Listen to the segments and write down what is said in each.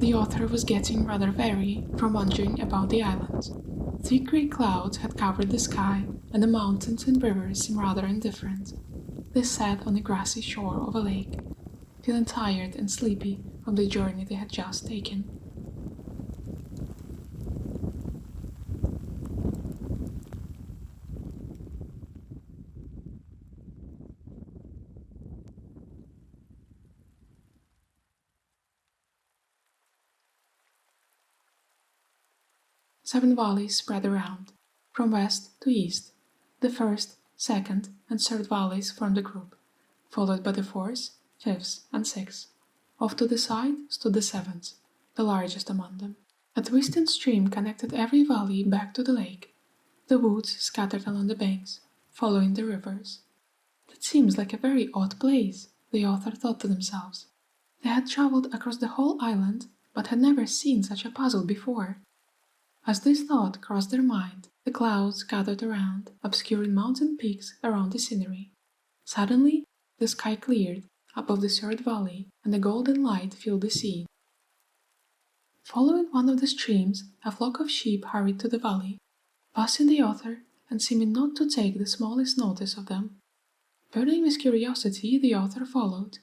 The author was getting rather weary from wandering about the island. Thick grey clouds had covered the sky, and the mountains and rivers seemed rather indifferent. They sat on the grassy shore of a lake, feeling tired and sleepy from the journey they had just taken. Seven valleys spread around, from west to east. The first, second, and third valleys formed a group, followed by the fourth, fifth, and sixth. Off to the side stood the seventh, the largest among them. A twisting stream connected every valley back to the lake. The woods scattered along the banks, following the rivers. That seems like a very odd place, the author thought to themselves. They had traveled across the whole island, but had never seen such a puzzle before. As this thought crossed their mind, the clouds gathered around, obscuring mountain peaks around the scenery. Suddenly, the sky cleared above the third valley, and a golden light filled the scene. Following one of the streams, a flock of sheep hurried to the valley, passing the author and seeming not to take the smallest notice of them. Burning with curiosity, the author followed.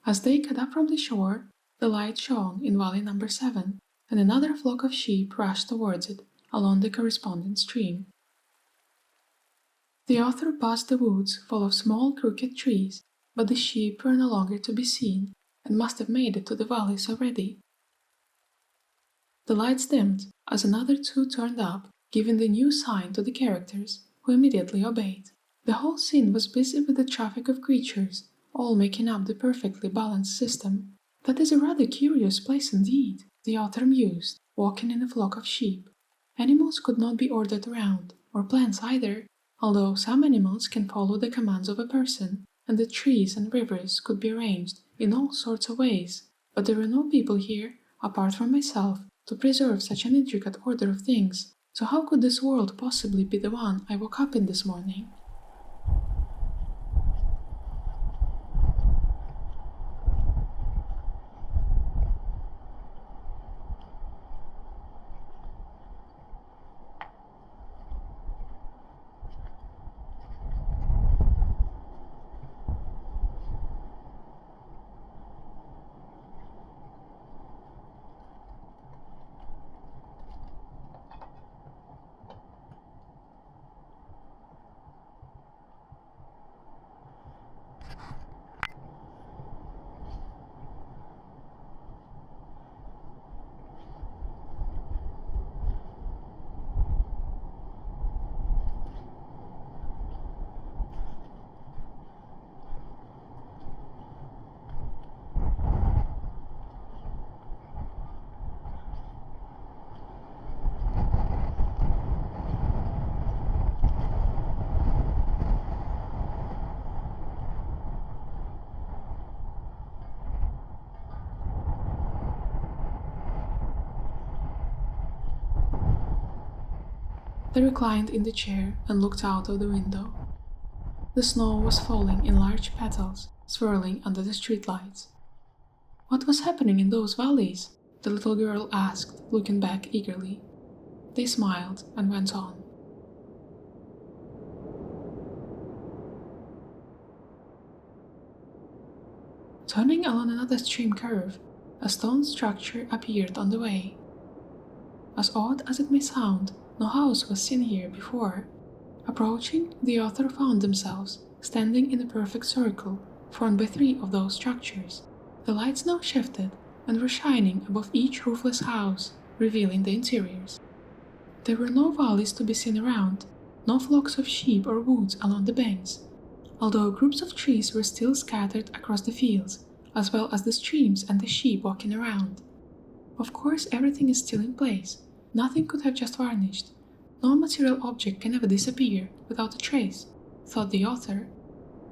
As they got up from the shore, the light shone in valley number 7, and another flock of sheep rushed towards it along the corresponding stream. The author passed the woods full of small crooked trees, but the sheep were no longer to be seen and must have made it to the valleys already. The lights dimmed as another two turned up, giving the new sign to the characters, who immediately obeyed. The whole scene was busy with the traffic of creatures, all making up the perfectly balanced system. That is a rather curious place indeed, the author mused, walking in a flock of sheep. Animals could not be ordered around, or plants either, although some animals can follow the commands of a person, and the trees and rivers could be arranged in all sorts of ways. But there were no people here, apart from myself, to preserve such an intricate order of things. So how could this world possibly be the one I woke up in this morning? They reclined in the chair and looked out of the window. The snow was falling in large petals, swirling under the streetlights. What was happening in those valleys? The little girl asked, looking back eagerly. They smiled and went on. Turning along another stream curve, a stone structure appeared on the way. As odd as it may sound, no house was seen here before. Approaching, the author found themselves standing in a perfect circle, formed by 3 of those structures. The lights now shifted and were shining above each roofless house, revealing the interiors. There were no valleys to be seen around, no flocks of sheep or woods along the banks, although groups of trees were still scattered across the fields, as well as the streams and the sheep walking around. Of course, everything is still in place. Nothing could have just vanished. No material object can ever disappear without a trace, thought the author.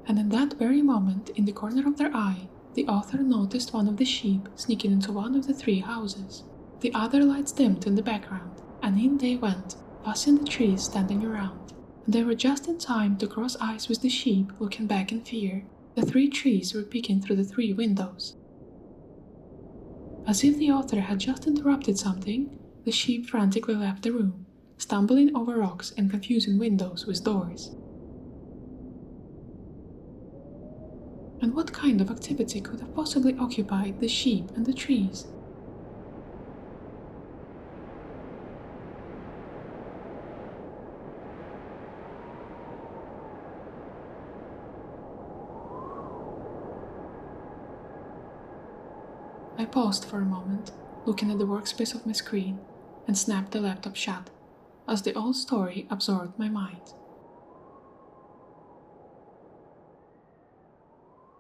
And in that very moment, in the corner of their eye, the author noticed one of the sheep sneaking into one of the 3 houses. The other lights dimmed in the background, and in they went, passing the trees standing around. And they were just in time to cross eyes with the sheep looking back in fear. The 3 trees were peeking through the 3 windows. As if the author had just interrupted something, the sheep frantically left the room, stumbling over rocks and confusing windows with doors. And what kind of activity could have possibly occupied the sheep and the trees? I paused for a moment, looking at the workspace of my screen, and snapped the laptop shut, as the old story absorbed my mind.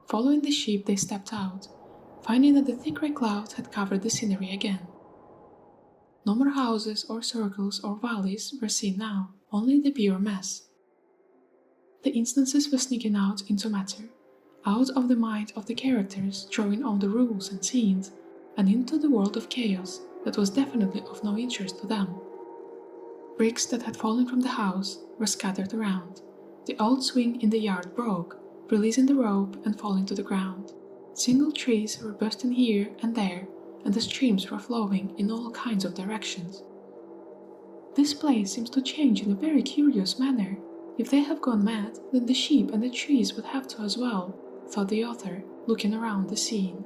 Following the sheep, they stepped out, finding that the thick grey clouds had covered the scenery again. No more houses or circles or valleys were seen now, only the pure mess. The instances were sneaking out into matter, out of the mind of the characters, drawing on the rules and scenes, and into the world of chaos that was definitely of no interest to them. Bricks that had fallen from the house were scattered around. The old swing in the yard broke, releasing the rope and falling to the ground. Single trees were bursting here and there, and the streams were flowing in all kinds of directions. This place seems to change in a very curious manner. If they have gone mad, then the sheep and the trees would have to as well, thought the author, looking around the scene.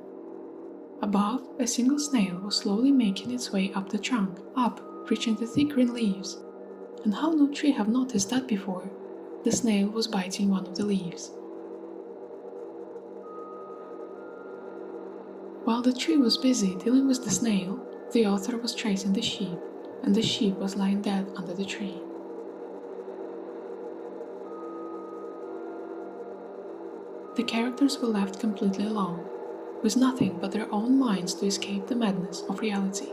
Above, a single snail was slowly making its way up the trunk, up, reaching the thick green leaves. And how no tree have noticed that before? The snail was biting one of the leaves. While the tree was busy dealing with the snail, the author was tracing the sheep, and the sheep was lying dead under the tree. The characters were left completely alone, with nothing but their own minds to escape the madness of reality.